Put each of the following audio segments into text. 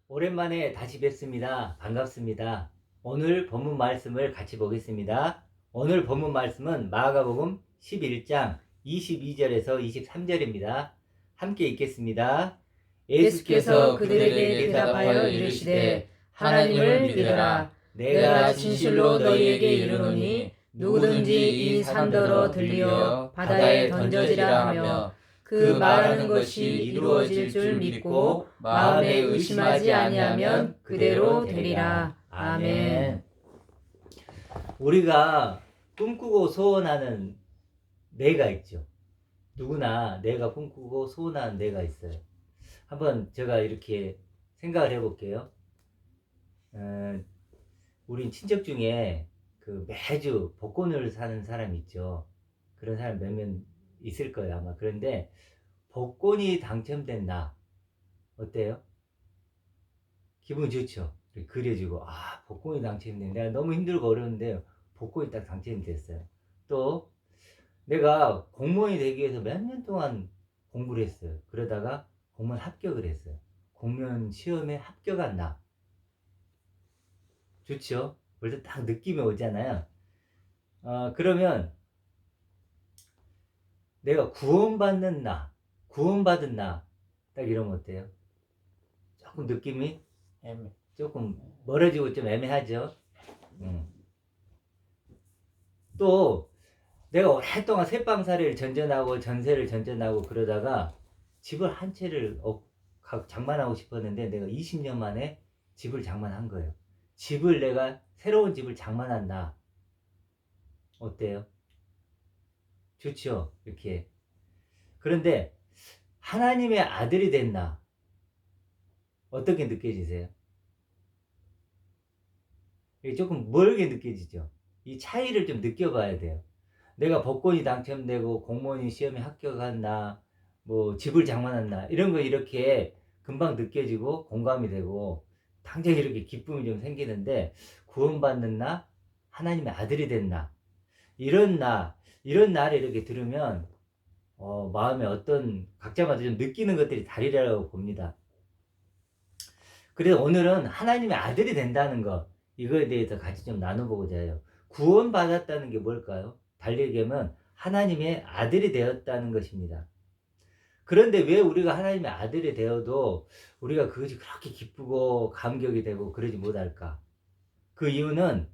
오랜만에 다시 뵙습니다. 반갑습니다. 오늘 본문 말씀을 같이 보겠습니다. 오늘 본문 말씀은 마가복음 11장 22절에서 23절입니다. 함께 읽겠습니다. 예수께서 그들에게 대답하여 이르시되 하나님을 믿으라. 내가 진실로 너희에게 이르노니 누구든지 이 산더러 들리어 바다에 던져지라 하며 그 말하는 것이 이루어질 줄 믿고 마음에 의심하지 아니하면 그대로 되리라. 아멘. 우리가 꿈꾸고 소원하는 뇌가 있죠. 누구나 내가 꿈꾸고 소원하는 뇌가 있어요. 한번 제가 이렇게 생각을 해볼게요. 우린 친척 중에 그 매주 복권을 사는 사람이 있죠. 그런 사람 몇 명 있을 거예요, 아마. 그런데 복권이 당첨된 나 어때요? 기분 좋죠? 그려지고 복권이 당첨된 내가 너무 힘들고 어려운데 복권이 딱 당첨이 됐어요. 또 내가 공무원이 되기 위해서 몇 년 동안 공부를 했어요. 그러다가 공무원 합격을 했어요. 공무원 시험에 합격한 나 좋죠? 벌써 딱 느낌이 오잖아요. 그러면 내가 구원받는 나, 구원받은 나, 딱 이러면 어때요? 조금 느낌이 조금 멀어지고 좀 애매하죠? 또 내가 오랫동안 새빵살이를 전전하고 전세를 전전하고 그러다가 집을 한 채를 장만하고 싶었는데 내가 20년 만에 집을 장만한 거예요. 집을 내가 새로운 집을 장만한 나 어때요? 좋죠? 이렇게. 그런데 하나님의 아들이 된 나 어떻게 느껴지세요? 이게 조금 멀게 느껴지죠? 이 차이를 좀 느껴봐야 돼요. 내가 복권이 당첨되고 공무원이 시험에 합격한 나, 뭐 집을 장만한 나 이런 거 이렇게 금방 느껴지고 공감이 되고 당장 이렇게 기쁨이 좀 생기는데 구원받는 나, 하나님의 아들이 된 나, 이런 날을 이렇게 들으면 마음에 어떤 각자마다 좀 느끼는 것들이 다르라고 봅니다. 그래서 오늘은 하나님의 아들이 된다는 것 이거에 대해서 같이 좀 나눠보고자 해요. 구원받았다는 게 뭘까요? 달리 얘기하면 하나님의 아들이 되었다는 것입니다. 그런데 왜 우리가 하나님의 아들이 되어도 우리가 그것이 그렇게 기쁘고 감격이 되고 그러지 못할까? 그 이유는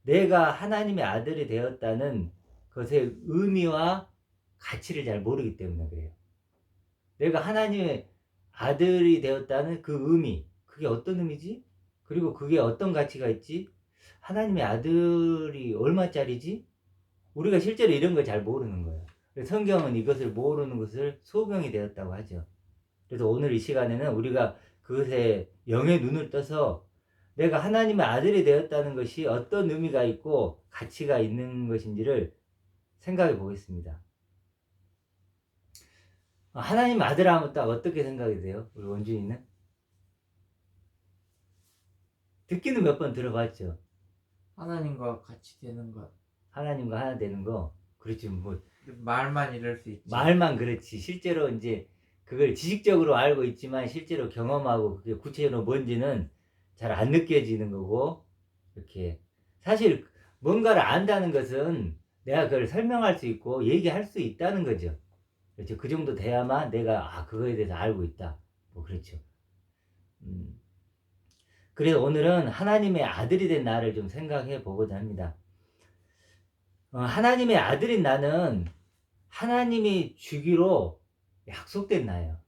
내가 하나님의 아들이 되었다는 것의 의미와 가치를 잘 모르기 때문에 그래요. 내가 하나님의 아들이 되었다는 그 의미, 그게 어떤 의미지? 그리고 그게 어떤 가치가 있지? 하나님의 아들이 얼마짜리지? 우리가 실제로 이런 걸 잘 모르는 거예요. 성경은 이것을 모르는 것을 소경이 되었다고 하죠. 그래서 오늘 이 시간에는 우리가 그것에 영의 눈을 떠서 내가 하나님의 아들이 되었다는 것이 어떤 의미가 있고 가치가 있는 것인지를 생각해 보겠습니다. 하나님 아들 하면 딱 어떻게 생각이 돼요? 우리 원준이는? 듣기는 몇 번 들어봤죠? 하나님과 같이 되는 것. 하나님과 하나 되는 거. 그렇지, 뭐. 말만 이럴 수 있지. 말만 그렇지. 실제로 이제 그걸 지식적으로 알고 있지만 실제로 경험하고 그게 구체적으로 뭔지는 잘 안 느껴지는 거고, 이렇게. 사실 뭔가를 안다는 것은 내가 그걸 설명할 수 있고 얘기할 수 있다는 거죠. 그렇죠. 그 정도 돼야만 내가 그거에 대해서 알고 있다. 뭐 그렇죠. 그래서 오늘은 하나님의 아들이 된 나를 좀 생각해 보고자 합니다. 하나님의 아들인 나는 하나님이 주기로 약속된 나예요.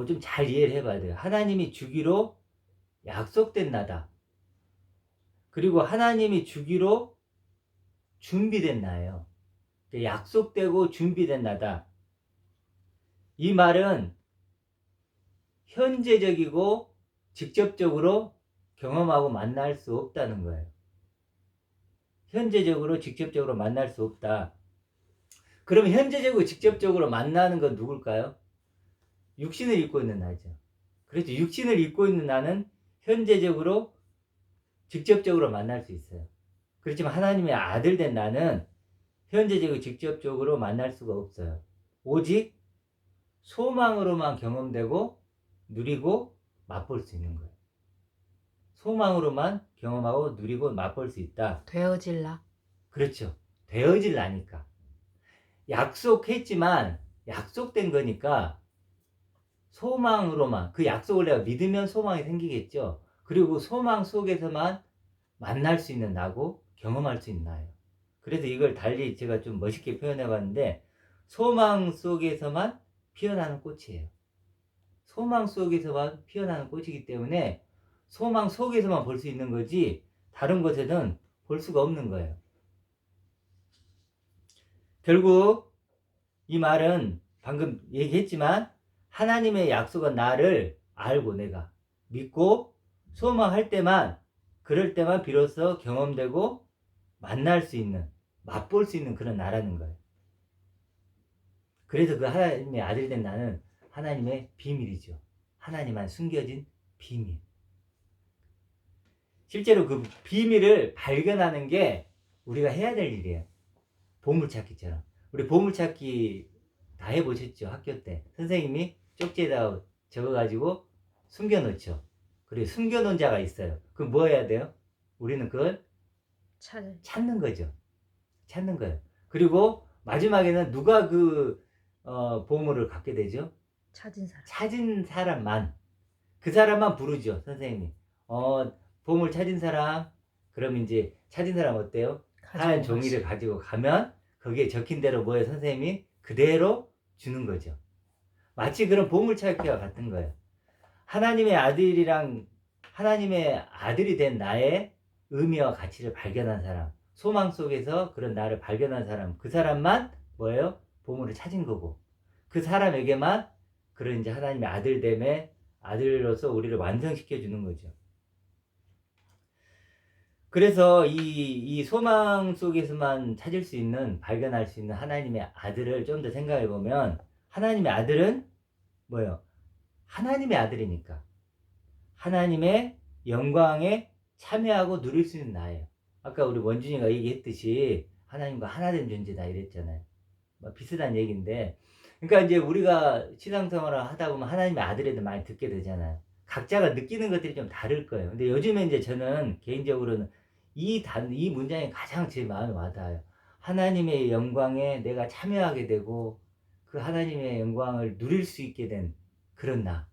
좀 잘 이해를 해봐야 돼요. 하나님이 주기로 약속된 나다. 그리고 하나님이 주기로 준비된 나예요. 약속되고 준비된 나다. 이 말은 현재적이고 직접적으로 경험하고 만날 수 없다는 거예요. 현재적으로 직접적으로 만날 수 없다. 그러면 현재적으로 직접적으로 만나는 건 누굴까요? 육신을 입고 있는 나죠. 그렇죠. 육신을 입고 있는 나는 현재적으로 직접적으로 만날 수 있어요. 그렇지만 하나님의 아들 된 나는 현재적으로 직접적으로 만날 수가 없어요. 오직 소망으로만 경험되고 누리고 맛볼 수 있는 거예요. 소망으로만 경험하고 누리고 맛볼 수 있다. 되어질라. 그렇죠. 되어질 나니까. 약속했지만 약속된 거니까 소망으로만, 그 약속을 내가 믿으면 소망이 생기겠죠. 그리고 소망 속에서만 만날 수 있는 나고 경험할 수 있는 나예요. 그래서 이걸 달리 제가 좀 멋있게 표현해 봤는데, 소망 속에서만 피어나는 꽃이에요. 소망 속에서만 피어나는 꽃이기 때문에 소망 속에서만 볼 수 있는 거지 다른 곳에는 볼 수가 없는 거예요. 결국 이 말은 방금 얘기했지만, 하나님의 약속은 나를 알고 내가 믿고 소망할 때만, 그럴 때만 비로소 경험되고 만날 수 있는, 맛볼 수 있는 그런 나라는 거예요. 그래서 그 하나님의 아들이 된 나는 하나님의 비밀이죠. 하나님만 숨겨진 비밀. 실제로 그 비밀을 발견하는 게 우리가 해야 될 일이에요. 보물찾기처럼. 우리 보물찾기 다 해보셨죠? 학교 때 선생님이 쪽지에다 적어가지고 숨겨놓죠. 그리고 숨겨놓은 자가 있어요. 그럼 뭐 해야 돼요? 우리는 그걸 찾는 거죠. 찾는 거예요. 그리고 마지막에는 누가 그 보물을 갖게 되죠? 찾은 사람. 찾은 사람만, 그 사람만 부르죠. 선생님이 보물 찾은 사람. 그럼 이제 찾은 사람 어때요? 하얀 종이를 가지고 가면 거기에 적힌 대로 뭐예요? 선생님이 그대로 주는 거죠. 마치 그런 보물찾기와 같은 거예요. 하나님의 아들이랑, 하나님의 아들이 된 나의 의미와 가치를 발견한 사람, 소망 속에서 그런 나를 발견한 사람, 그 사람만 뭐예요? 보물을 찾은 거고, 그 사람에게만 그런 이제 하나님의 아들됨의 아들로서 우리를 완성시켜 주는 거죠. 그래서 이 소망 속에서만 찾을 수 있는, 발견할 수 있는 하나님의 아들을 좀 더 생각해 보면, 하나님의 아들은 뭐예요? 하나님의 아들이니까 하나님의 영광에 참여하고 누릴 수 있는 나예요. 아까 우리 원준이가 얘기했듯이 하나님과 하나 된 존재다 이랬잖아요. 뭐 비슷한 얘기인데, 그러니까 이제 우리가 신앙생활을 하다 보면 하나님의 아들에도 많이 듣게 되잖아요. 각자가 느끼는 것들이 좀 다를 거예요. 근데 요즘에 이제 저는 개인적으로는 이 문장이 가장 제 마음에 와닿아요. 하나님의 영광에 내가 참여하게 되고 그 하나님의 영광을 누릴 수 있게 된 그런 나.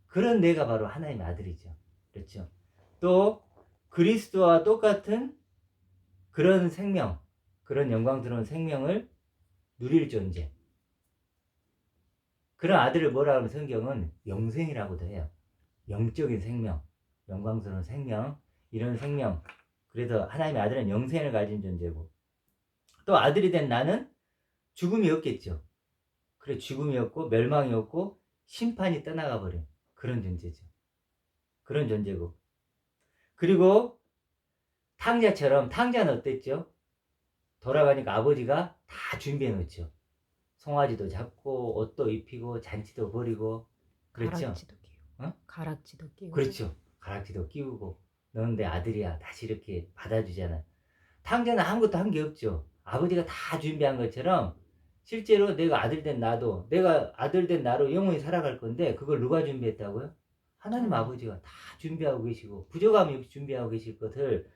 그런 내가 바로 하나님의 아들이죠. 그렇죠. 또 그리스도와 똑같은 그런 생명, 그런 영광스러운 생명을 누릴 존재. 그런 아들을 뭐라 하면 성경은 영생이라고도 해요. 영적인 생명, 영광스러운 생명, 이런 생명. 그래서 하나님의 아들은 영생을 가진 존재고, 또 아들이 된 나는 죽음이 없겠죠. 그래, 죽음이 없고 멸망이 없고 심판이 떠나가 버린 그런 존재죠. 그런 존재고, 그리고 탕자처럼, 탕자는 어땠죠? 돌아가니까 아버지가 다 준비해 놓죠. 송아지도 잡고 옷도 입히고 잔치도 벌이고, 그렇죠? 가락지도 끼우고. 가락지도 끼우고. 그렇죠. 가락지도 끼우고, 너는 내 아들이야, 다시 이렇게 받아주잖아요. 탕자는 아무것도 한 게 없죠. 아버지가 다 준비한 것처럼 실제로 내가 아들 된 나도, 내가 아들 된 나로 영원히 살아갈 건데, 그걸 누가 준비했다고요? 하나님 아버지가 다 준비하고 계시고 부족함이 없이 준비하고 계실 것을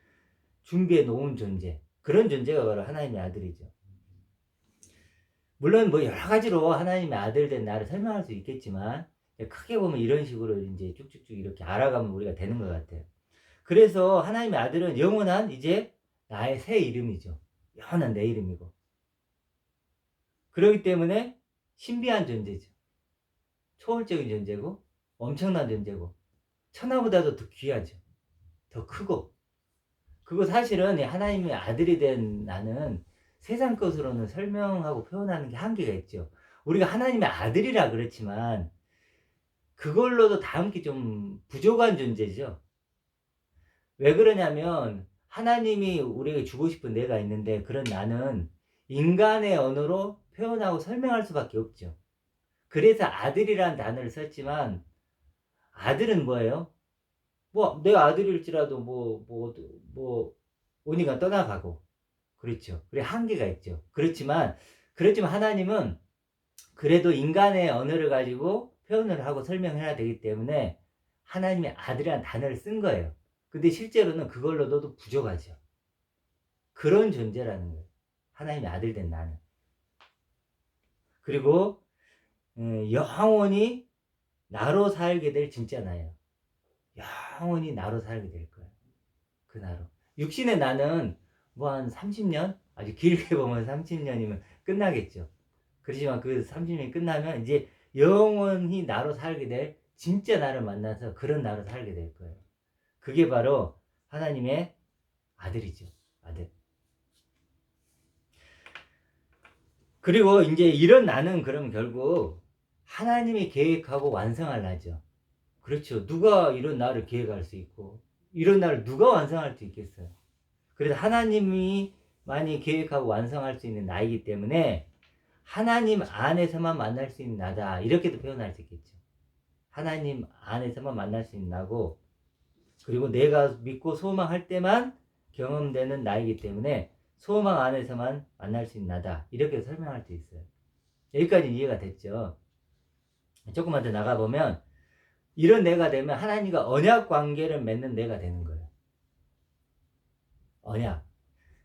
준비해 놓은 존재, 그런 존재가 바로 하나님의 아들이죠. 물론 뭐 여러 가지로 하나님의 아들 된 나를 설명할 수 있겠지만, 크게 보면 이런 식으로 이제 쭉쭉쭉 이렇게 알아가면 우리가 되는 것 같아요. 그래서 하나님의 아들은 영원한 이제 나의 새 이름이죠. 영원한 내 이름이고, 그렇기 때문에 신비한 존재죠. 초월적인 존재고 엄청난 존재고 천하보다도 더 귀하죠. 더 크고. 그거 사실은 하나님의 아들이 된 나는 세상 것으로는 설명하고 표현하는 게 한계가 있죠. 우리가 하나님의 아들이라 그렇지만 그걸로도 담기 좀 부족한 존재죠. 왜 그러냐면 하나님이 우리에게 주고 싶은 내가 있는데, 그런 나는 인간의 언어로 표현하고 설명할 수밖에 없죠. 그래서 아들이라는 단어를 썼지만, 아들은 뭐예요? 뭐 내가 아들일지라도 오니가 떠나가고, 그렇죠. 그래, 한계가 있죠. 그렇지만 하나님은 그래도 인간의 언어를 가지고 표현을 하고 설명해야 되기 때문에 하나님의 아들이라는 단어를 쓴 거예요. 근데 실제로는 그걸로도 부족하죠. 그런 존재라는 거예요. 하나님의 아들 된 나는. 그리고 영원히 나로 살게 될 진짜 나예요. 영원히 나로 살게 될 거예요. 그 나로. 육신의 나는 뭐 한 30년? 아주 길게 보면 30년이면 끝나겠죠. 그렇지만 그 30년이 끝나면 이제 영원히 나로 살게 될 진짜 나를 만나서 그런 나로 살게 될 거예요. 그게 바로 하나님의 아들이죠. 아들. 그리고 이제 이런 나는 그럼 결국 하나님이 계획하고 완성할 나죠. 그렇죠. 누가 이런 나를 계획할 수 있고 이런 나를 누가 완성할 수 있겠어요. 그래서 하나님이 많이 계획하고 완성할 수 있는 나이기 때문에 하나님 안에서만 만날 수 있는 나다. 이렇게도 표현할 수 있겠죠. 하나님 안에서만 만날 수 있는 나고, 그리고 내가 믿고 소망할 때만 경험되는 나이기 때문에 소망 안에서만 만날 수 있는 나다. 이렇게 설명할 수 있어요. 여기까지 이해가 됐죠. 조금만 더 나가보면 이런 내가 되면 하나님과 언약 관계를 맺는 내가 되는 거예요. 언약.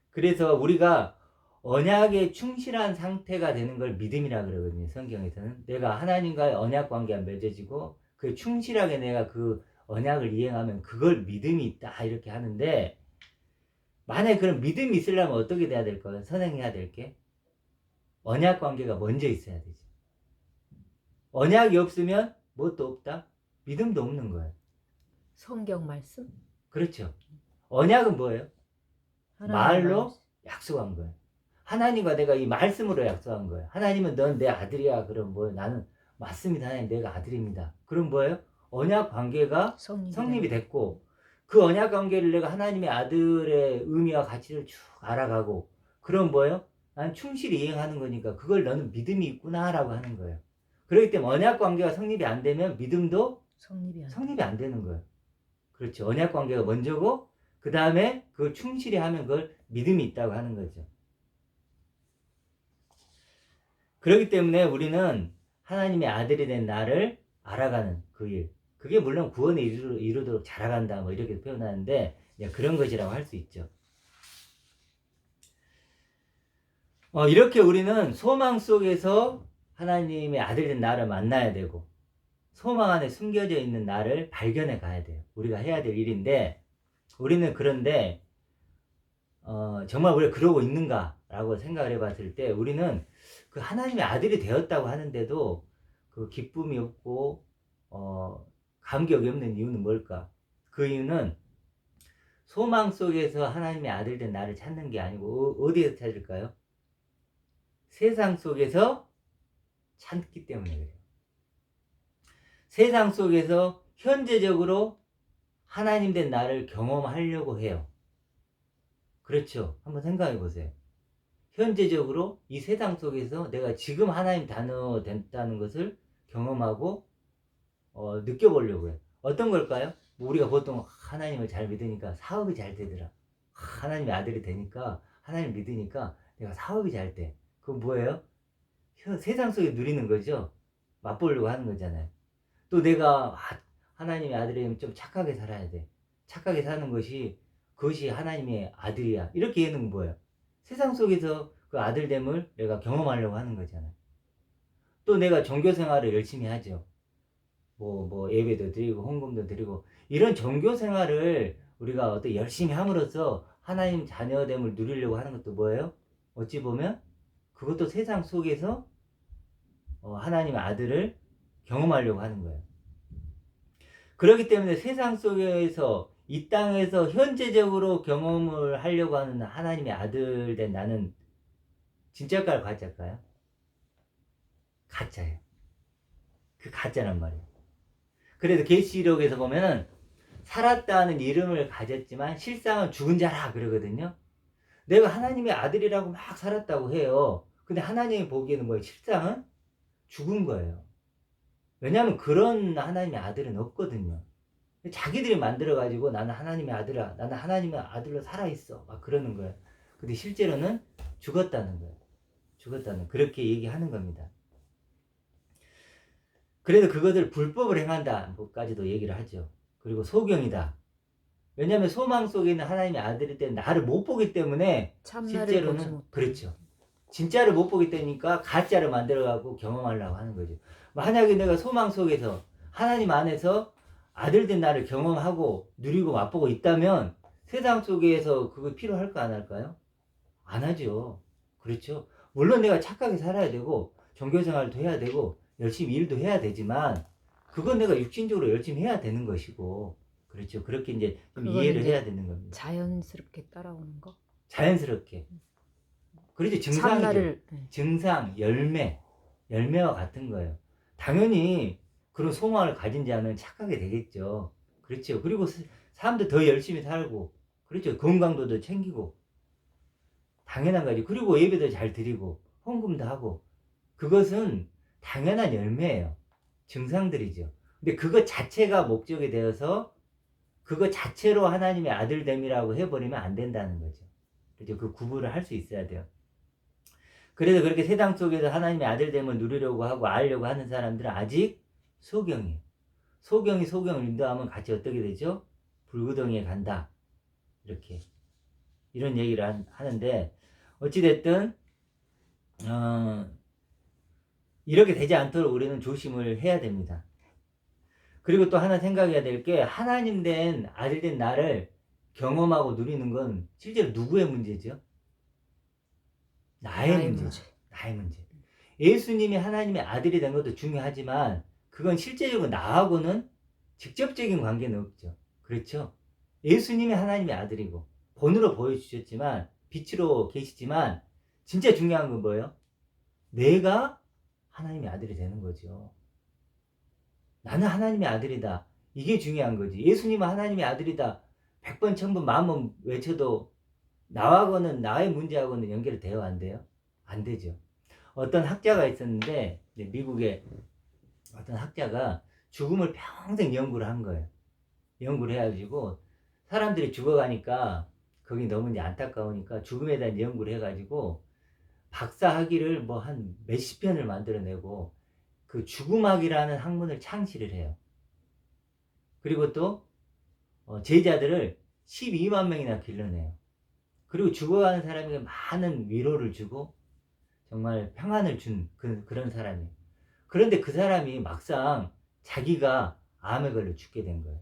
그래서 우리가 언약에 충실한 상태가 되는 걸 믿음이라 그러거든요. 성경에서는. 내가 하나님과의 언약 관계가 맺어지고 그 충실하게 내가 그 언약을 이행하면 그걸 믿음이 있다. 이렇게 하는데, 만약에 그런 믿음이 있으려면 어떻게 돼야 될까요? 선행해야 될 게 언약 관계가 먼저 있어야 되죠. 언약이 없으면 뭣도 없다? 믿음도 없는 거예요. 성경 말씀? 그렇죠. 언약은 뭐예요? 하나님 말로 말씀. 약속한 거예요. 하나님과 내가 이 말씀으로 약속한 거예요. 하나님은 넌 내 아들이야. 그럼 뭐예요? 나는 맞습니다. 하나님 내가 아들입니다. 그럼 뭐예요? 언약 관계가 성립이 됐고, 그 언약 관계를 내가 하나님의 아들의 의미와 가치를 쭉 알아가고, 그럼 뭐예요? 난 충실히 이행하는 거니까 그걸 너는 믿음이 있구나라고 하는 거예요. 그렇기 때문에 언약 관계가 성립이 안 되면 믿음도 성립이 안 되는 거예요. 그렇죠. 언약 관계가 먼저고 그 다음에 그걸 충실히 하면 그걸 믿음이 있다고 하는 거죠. 그렇기 때문에 우리는 하나님의 아들이 된 나를 알아가는 그 일, 그게 물론 구원에 이르도록 자라간다 뭐 이렇게 표현하는데 그런 것이라고 할 수 있죠. 이렇게 우리는 소망 속에서 하나님의 아들이 된 나를 만나야 되고, 소망 안에 숨겨져 있는 나를 발견해 가야 돼요. 우리가 해야 될 일인데, 우리는 그런데 정말 우리가 그러고 있는가라고 생각을 해봤을 때 우리는 그 하나님의 아들이 되었다고 하는데도 그 기쁨이 없고 감격이 없는 이유는 뭘까? 그 이유는 소망 속에서 하나님의 아들 된 나를 찾는 게 아니고 어디에서 찾을까요? 세상 속에서 찾기 때문에 그래요. 세상 속에서 현재적으로 하나님 된 나를 경험하려고 해요. 그렇죠. 한번 생각해 보세요. 현재적으로 이 세상 속에서 내가 지금 하나님 단어 됐다는 것을 경험하고 느껴보려고 해요. 어떤 걸까요? 우리가 보통 하나님을 잘 믿으니까 사업이 잘 되더라. 하나님의 아들이 되니까, 하나님 믿으니까 내가 사업이 잘 돼. 그건 뭐예요? 세상 속에 누리는 거죠. 맛보려고 하는 거잖아요. 또 내가 하나님의 아들이면 좀 착하게 살아야 돼. 착하게 사는 그것이 하나님의 아들이야. 이렇게 얘는 건 뭐예요? 세상 속에서 그 아들됨을 내가 경험하려고 하는 거잖아요. 또 내가 종교 생활을 열심히 하죠. 뭐 예배도 드리고 헌금도 드리고, 이런 종교 생활을 우리가 어떻게 열심히 함으로써 하나님 자녀됨을 누리려고 하는 것도 뭐예요? 어찌 보면 그것도 세상 속에서 하나님의 아들을 경험하려고 하는 거예요. 그렇기 때문에 세상 속에서 이 땅에서 현재적으로 경험을 하려고 하는 하나님의 아들 된 나는 진짜일까요? 가짜일까요? 가짜예요. 그 가짜란 말이에요. 그래서 계시록에서 보면은 살았다는 이름을 가졌지만 실상은 죽은 자라 그러거든요. 내가 하나님의 아들이라고 막 살았다고 해요. 근데 하나님이 보기에는 뭐예요? 실상은 죽은 거예요. 왜냐하면 그런 하나님의 아들은 없거든요. 자기들이 만들어가지고 나는 하나님의 아들이야, 나는 하나님의 아들로 살아있어 막 그러는 거예요. 근데 실제로는 죽었다는 거예요. 그렇게 얘기하는 겁니다. 그래도 그것을 불법을 행한다 뭐까지도 얘기를 하죠. 그리고 소경이다. 왜냐하면 소망 속에 있는 하나님의 아들일 때 나를 못 보기 때문에 참나를 보지 실제로는 못. 그렇죠. 진짜를 못 보기 때니까 가짜를 만들어가고 경험하려고 하는 거죠. 만약에 내가 소망 속에서 하나님 안에서 아들된 나를 경험하고 누리고 맛보고 있다면 세상 속에서 그거 필요할까 안 할까요? 안 하죠. 그렇죠. 물론 내가 착하게 살아야 되고 종교생활도 해야 되고 열심히 일도 해야 되지만 그건 내가 육신적으로 열심히 해야 되는 것이고 그렇죠. 그렇게 이제 좀 그건 이해를 이제 해야 되는 겁니다. 자연스럽게 따라오는 거. 자연스럽게. 그렇죠. 증상이죠. 참나를 증상, 열매와 같은 거예요. 당연히 그런 소망을 가진 자는 착하게 되겠죠. 그렇죠. 그리고 사람도 더 열심히 살고, 그렇죠. 건강도 더 챙기고, 당연한 거지. 그리고 예배도 잘 드리고, 헌금도 하고, 그것은 당연한 열매예요. 증상들이죠. 근데 그것 자체가 목적이 되어서 그것 자체로 하나님의 아들됨이라고 해버리면 안 된다는 거죠. 그렇죠. 그 구분을 할 수 있어야 돼요. 그래서 그렇게 세상 속에서 하나님의 아들됨을 누리려고 하고 알려고 하는 사람들은 아직 소경이에요. 소경이 소경을 인도하면 같이 어떻게 되죠? 불구덩이에 간다. 이렇게 이런 얘기를 하는데 어찌됐든 이렇게 되지 않도록 우리는 조심을 해야 됩니다. 그리고 또 하나 생각해야 될 게 하나님 된 아들 된 나를 경험하고 누리는 건 실제로 누구의 문제죠? 나의 문제죠. 나의 문제. 예수님이 하나님의 아들이 된 것도 중요하지만 그건 실제적으로 나하고는 직접적인 관계는 없죠. 그렇죠? 예수님이 하나님의 아들이고 본으로 보여주셨지만 빛으로 계시지만 진짜 중요한 건 뭐예요? 내가 하나님의 아들이 되는 거죠. 나는 하나님의 아들이다. 이게 중요한 거지. 예수님은 하나님의 아들이다. 100번, 1000번, 10,000번 외쳐도 나하고는 나의 문제하고는 연결이 돼요? 안 돼요? 안 되죠. 어떤 학자가 있었는데 미국의 어떤 학자가 죽음을 평생 연구를 한 거예요. 연구를 해가지고 사람들이 죽어가니까 거기 너무 이제 안타까우니까 죽음에 대한 연구를 해가지고 박사학위를 뭐 한 몇십 편을 만들어내고 그 죽음학이라는 학문을 창시를 해요. 그리고 또 제자들을 12만 명이나 길러내요. 그리고 죽어가는 사람에게 많은 위로를 주고 정말 평안을 준 그런 사람이에요. 그런데 그 사람이 막상 자기가 암에 걸려 죽게 된 거예요.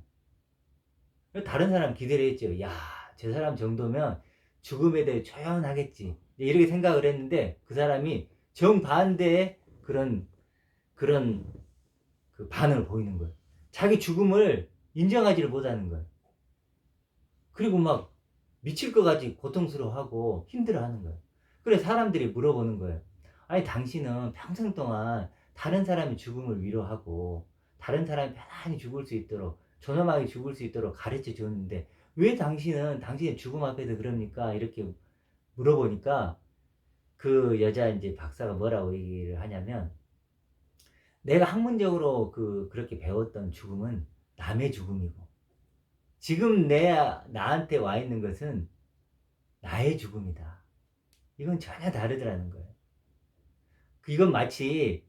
다른 사람 기대를 했죠. 야, 저 사람 정도면 죽음에 대해 초연하겠지. 이렇게 생각을 했는데 그 사람이 정반대의 그런 그 반응을 보이는 거예요. 자기 죽음을 인정하지를 못하는 거예요. 그리고 막 미칠 것 같이 고통스러워하고 힘들어하는 거예요. 그래서 사람들이 물어보는 거예요. 아니 당신은 평생 동안 다른 사람의 죽음을 위로하고 다른 사람이 편안히 죽을 수 있도록 존엄하게 죽을 수 있도록 가르쳐 줬는데 왜 당신은 당신의 죽음 앞에서 그럽니까? 이렇게 물어보니까 그 여자 이제 박사가 뭐라고 얘기를 하냐면 내가 학문적으로 그렇게 배웠던 죽음은 남의 죽음이고 지금 나한테 와 있는 것은 나의 죽음이다. 이건 전혀 다르더라는 거예요. 이건 마치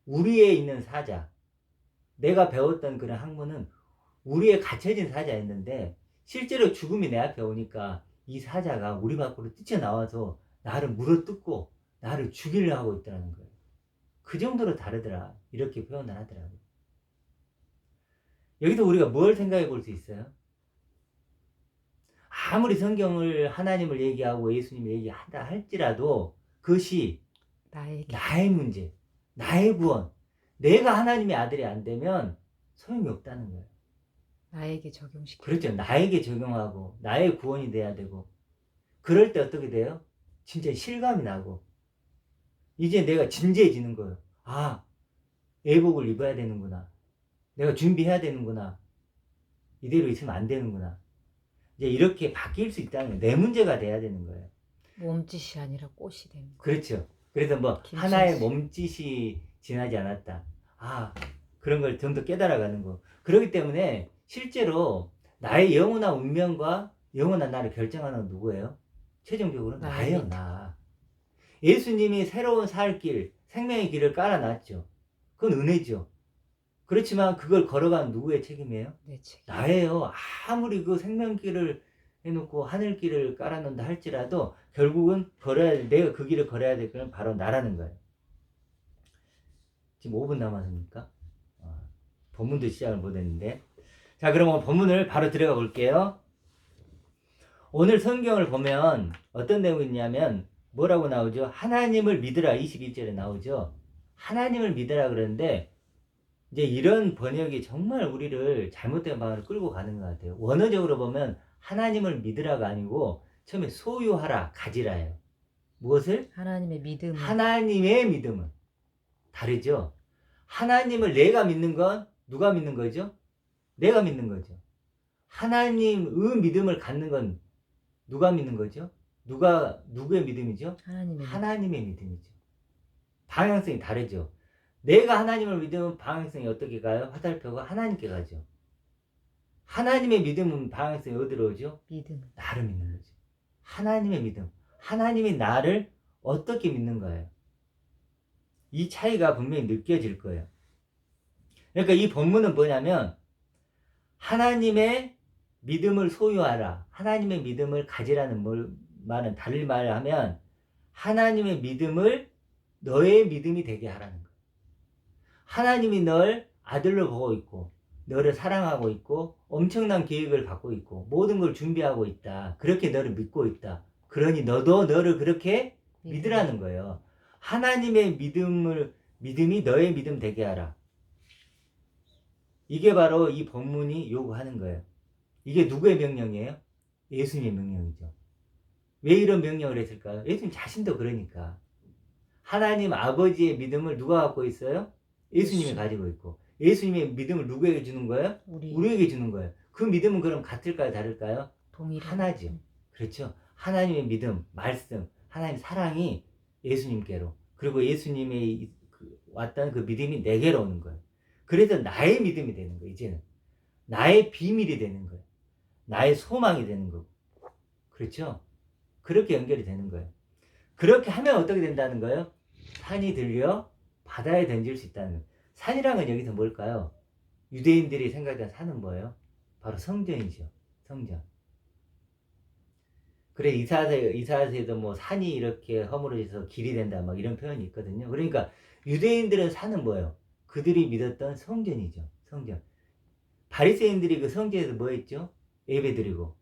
우리에 있는 사자, 내가 배웠던 그런 학문은 우리에 갇혀진 사자였는데 실제로 죽음이 내 앞에 오니까 이 사자가 우리 밖으로 뛰쳐나와서 나를 물어뜯고 나를 죽이려 하고 있다는 거예요. 그 정도로 다르더라. 이렇게 표현을 하더라고요. 여기서 우리가 뭘 생각해 볼 수 있어요? 아무리 성경을 하나님을 얘기하고 예수님을 얘기한다 할지라도 그것이 나의 문제, 나의 구원, 내가 하나님의 아들이 안 되면 소용이 없다는 거예요. 나에게 적용시켜. 그렇죠. 나에게 적용하고 나의 구원이 돼야 되고 그럴 때 어떻게 돼요? 진짜 실감이 나고 이제 내가 진지해지는 거예요. 아, 애복을 입어야 되는구나. 내가 준비해야 되는구나. 이대로 있으면 안 되는구나. 이제 이렇게 바뀔 수 있다는 거예요. 내 문제가 돼야 되는 거예요. 몸짓이 아니라 꽃이 되는 거. 그렇죠. 그래서 뭐 하나의 몸짓이 지나지 않았다. 아, 그런 걸 좀 더 깨달아가는 거. 그렇기 때문에 실제로 나의 영원한 운명과 영원한 나를 결정하는 건 누구예요? 최종적으로 나예요, 나. 예수님이 새로운 살 길, 생명의 길을 깔아놨죠. 그건 은혜죠. 그렇지만 그걸 걸어간 누구의 책임이에요? 내 책. 나예요. 아무리 그 생명길을 해놓고 하늘길을 깔아놓는다 할지라도 결국은 내가 그 길을 걸어야 될 건 바로 나라는 거예요. 지금 5분 남았습니까? 본문도 시작을 못했는데. 자, 그러면 본문을 바로 들어가 볼게요. 오늘 성경을 보면 어떤 내용이 있냐면 뭐라고 나오죠? 하나님을 믿으라 21절에 나오죠. 하나님을 믿으라 그러는데 이제 이런 번역이 정말 우리를 잘못된 방향으로 끌고 가는 것 같아요. 원어적으로 보면 하나님을 믿으라가 아니고 처음에 소유하라, 가지라예요. 무엇을? 하나님의 믿음. 하나님의 믿음은 다르죠. 하나님을 내가 믿는 건 누가 믿는 거죠? 내가 믿는 거죠. 하나님의 믿음을 갖는 건 누가 믿는 거죠? 누구의 믿음이죠? 하나님의 믿음이죠. 방향성이 다르죠. 내가 하나님을 믿으면 방향성이 어떻게 가요? 화살표가 하나님께 가죠. 하나님의 믿음은 방향성이 어디로 오죠? 믿음. 나를 믿는 거죠. 하나님의 믿음. 하나님이 나를 어떻게 믿는 거예요? 이 차이가 분명히 느껴질 거예요. 그러니까 이 본문은 뭐냐면 하나님의 믿음을 소유하라. 하나님의 믿음을 가지라는 말은 다른 말을 하면 하나님의 믿음을 너의 믿음이 되게 하라는 거예요. 하나님이 널 아들로 보고 있고 너를 사랑하고 있고 엄청난 계획을 갖고 있고 모든 걸 준비하고 있다. 그렇게 너를 믿고 있다. 그러니 너도 너를 그렇게 믿으라는 거예요. 하나님의 믿음이 너의 믿음 되게 하라. 이게 바로 이 본문이 요구하는 거예요. 이게 누구의 명령이에요? 예수님의 명령이죠. 왜 이런 명령을 했을까요? 예수님 자신도 그러니까. 하나님 아버지의 믿음을 누가 갖고 있어요? 예수님이 가지고 있고. 예수님의 믿음을 누구에게 주는 거예요? 우리에게 주는 거예요. 그 믿음은 그럼 같을까요? 다를까요? 하나죠. 그렇죠. 하나님의 믿음, 말씀, 하나님 사랑이 예수님께로, 그리고 예수님의 왔던 그 믿음이 내게로 오는 거예요. 그래서 나의 믿음이 되는 거예요. 이제는 나의 비밀이 되는 거예요. 나의 소망이 되는 거고. 그렇죠? 그렇게 연결이 되는 거예요. 그렇게 하면 어떻게 된다는 거예요? 산이 들려 바다에 던질 수 있다는 거예요. 산이란 건 여기서 뭘까요? 유대인들이 생각하는 산은 뭐예요? 바로 성전이죠. 성전. 그래 이사야서에도 뭐 산이 이렇게 허물어져서 길이 된다 막 이런 표현이 있거든요. 그러니까 유대인들은 산은 뭐예요? 그들이 믿었던 성전이죠. 성전. 바리새인들이 그 성전에서 뭐 했죠? 예배 드리고.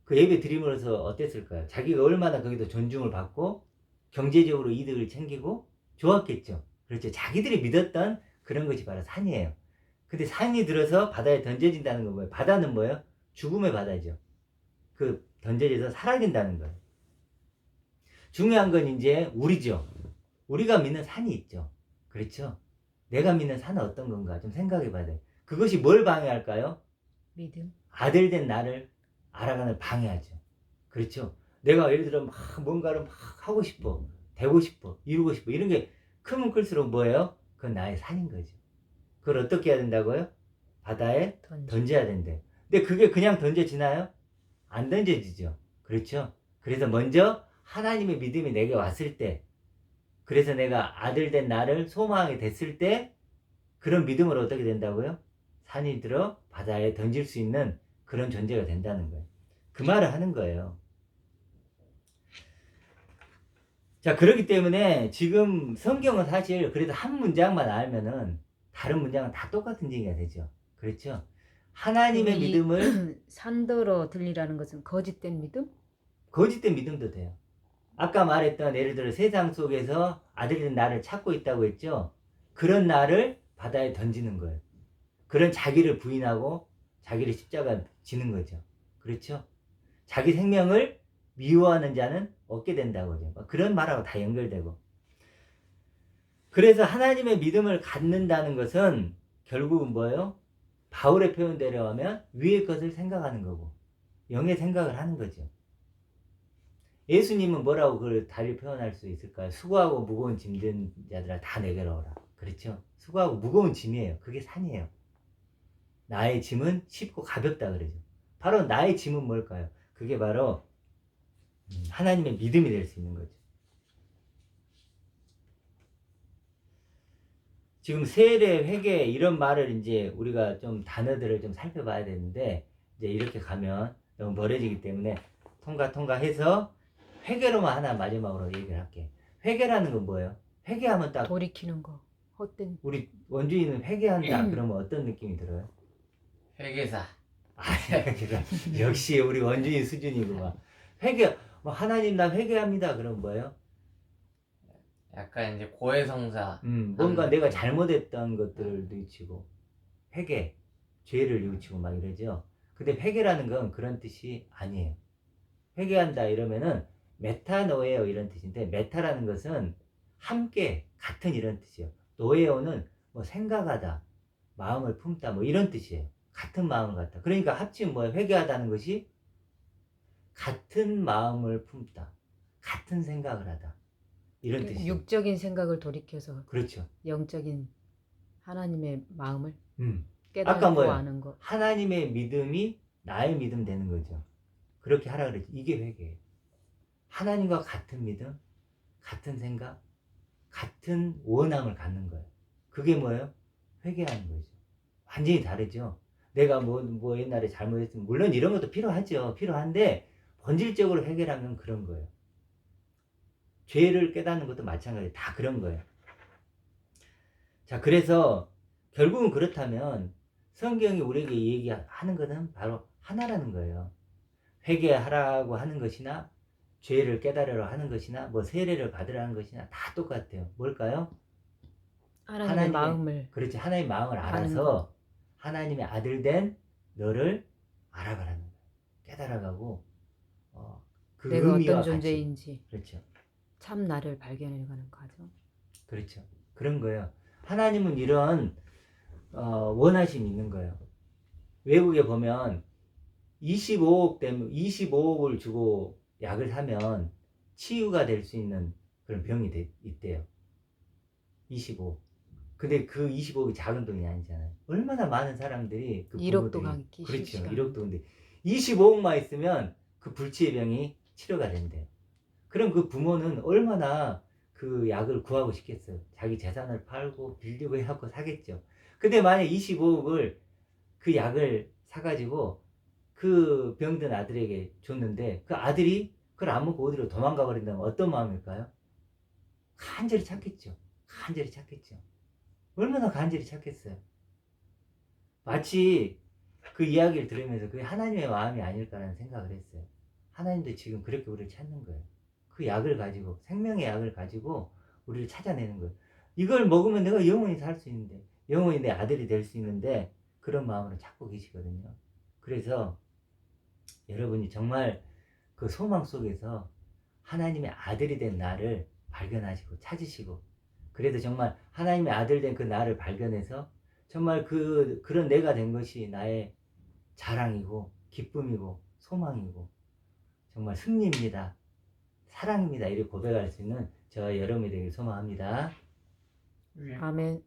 그 예배 드림으로써 어땠을까요? 자기가 얼마나 거기도 존중을 받고 경제적으로 이득을 챙기고 좋았겠죠. 그렇죠. 자기들이 믿었던 그런 것이 바로 산이에요. 근데 산이 들어서 바다에 던져진다는 건 뭐예요? 바다는 뭐예요? 죽음의 바다죠. 그 던져져서 사라진다는 거예요. 중요한 건 이제 우리죠. 우리가 믿는 산이 있죠. 그렇죠. 내가 믿는 산은 어떤 건가 좀 생각해 봐야 돼요. 그것이 뭘 방해할까요? 믿음. 아들 된 나를 알아가는 방해하죠. 그렇죠. 내가 예를 들어 뭔가를 막 하고 싶어, 되고 싶어, 이루고 싶어 이런 게 크면 클수록 뭐예요? 그건 나의 산인 거죠. 그걸 어떻게 해야 된다고요? 바다에 던져야 된대. 근데 그게 그냥 던져지나요? 안 던져지죠. 그렇죠. 그래서 먼저 하나님의 믿음이 내게 왔을 때, 그래서 내가 아들 된 나를 소망하게 됐을 때 그런 믿음으로 어떻게 된다고요? 산이 들어 바다에 던질 수 있는 그런 존재가 된다는 거예요. 그 말을 하는 거예요. 자, 그렇기 때문에 지금 성경은 사실 그래도 한 문장만 알면은 다른 문장은 다 똑같은 얘기가 되죠. 그렇죠? 하나님의 믿음을 산더러 들리라는 것은 거짓된 믿음? 거짓된 믿음도 돼요. 아까 말했던 예를 들어 세상 속에서 아들인 나를 찾고 있다고 했죠. 그런 나를 바다에 던지는 거예요. 그런 자기를 부인하고 자기를 십자가 지는 거죠. 그렇죠? 자기 생명을 미워하는 자는 얻게 된다고 하죠. 그런 말하고 다 연결되고. 그래서 하나님의 믿음을 갖는다는 것은 결국은 뭐예요? 바울의 표현대로 하면 위의 것을 생각하는 거고 영의 생각을 하는 거죠. 예수님은 뭐라고 그걸 달리 표현할 수 있을까요? 수고하고 무거운 짐진 자들아 다 내게로 오라. 그렇죠? 수고하고 무거운 짐이에요. 그게 산이에요. 나의 짐은 쉽고 가볍다 그러죠. 바로 나의 짐은 뭘까요? 그게 바로 하나님의 믿음이 될 수 있는 거죠. 지금 세례, 회개 이런 말을 이제 우리가 좀 단어들을 좀 살펴봐야 되는데 이제 이렇게 가면 너무 멀어지기 때문에 통과해서 회개로만 하나 마지막으로 얘기를 할게. 회개라는 건 뭐예요? 회개하면 딱 돌이키는 거. 헛된 우리 원주인은 회개한다 그러면 어떤 느낌이 들어요? 회계사. 역시 우리 원주인 수준이구만. 회개, 뭐 하나님 나 회개합니다. 그럼 뭐예요? 약간 이제 고해성사. 뭔가 하는 내가 느낌. 잘못했던 것들을 뉘우치고 회개, 죄를 뉘우치고 막 이러죠. 근데 회개라는 건 그런 뜻이 아니에요. 회개한다 이러면은 메타노에오 이런 뜻인데 메타라는 것은 함께 같은 이런 뜻이에요. 노에오는 뭐 생각하다, 마음을 품다 뭐 이런 뜻이에요. 같은 마음을 갖다. 그러니까 합치면 뭐예요? 회개하다는 것이 같은 마음을 품다, 같은 생각을 하다 이런 뜻이에요. 육적인 생각을 돌이켜서 그렇죠. 영적인 하나님의 마음을 아까 깨닫고 뭐예요? 아는 거. 하나님의 믿음이 나의 믿음 되는 거죠. 그렇게 하라 그랬죠. 이게 회개예요. 하나님과 같은 믿음, 같은 생각, 같은 원함을 갖는 거예요. 그게 뭐예요? 회개하는 거죠. 완전히 다르죠. 내가 뭐 옛날에 잘못했으면 물론 이런 것도 필요하죠. 필요한데 본질적으로 회개라면 그런 거예요. 죄를 깨닫는 것도 마찬가지예요. 다 그런 거예요. 자, 그래서 결국은 그렇다면 성경이 우리에게 얘기하는 것은 바로 하나라는 거예요. 회개하라고 하는 것이나 죄를 깨달으라 하는 것이나 뭐 세례를 받으라는 것이나 다 똑같아요. 뭘까요? 하나님의 마음을 그렇지. 하나님의 마음을 아는 알아서 하나님의 아들 된 너를 알아가라는 거예요. 깨달아가고 그 내가 의미와 어떤 같이. 존재인지 그렇죠. 참 나를 발견해가는 과정. 그렇죠. 그런 거예요. 하나님은 이런 원하심이 있는 거예요. 외국에 보면 25억을 주고 약을 사면 치유가 될 수 있는 그런 병이 있대요. 25억. 근데 그 25억이 작은 돈이 아니잖아요. 얼마나 많은 사람들이 그 1억도 부모들이 가기 그렇죠. 쉽지가 1억도 근데 25억만 있으면 그 불치의 병이 치료가 된대요. 그럼 그 부모는 얼마나 그 약을 구하고 싶겠어요. 자기 재산을 팔고 빌리고 해갖고 사겠죠. 근데 만약 25억을 그 약을 사가지고 그 병든 아들에게 줬는데 그 아들이 그걸 안 먹고 어디로 도망가 버린다면 어떤 마음일까요? 간절히 찾겠죠. 간절히 찾겠죠. 얼마나 간절히 찾겠어요. 마치 그 이야기를 들으면서 그게 하나님의 마음이 아닐까라는 생각을 했어요. 하나님도 지금 그렇게 우리를 찾는 거예요. 그 약을 가지고 생명의 약을 가지고 우리를 찾아내는 거예요. 이걸 먹으면 내가 영원히 살 수 있는데 영원히 내 아들이 될 수 있는데 그런 마음으로 찾고 계시거든요. 그래서 여러분이 정말 그 소망 속에서 하나님의 아들이 된 나를 발견하시고 찾으시고 그래도 정말 하나님의 아들 된 그 나를 발견해서 정말 그런 내가 된 것이 나의 자랑이고 기쁨이고 소망이고 정말 승리입니다. 사랑입니다. 이렇게 고백할 수 있는 저와 여러분이 되길 소망합니다. 아멘.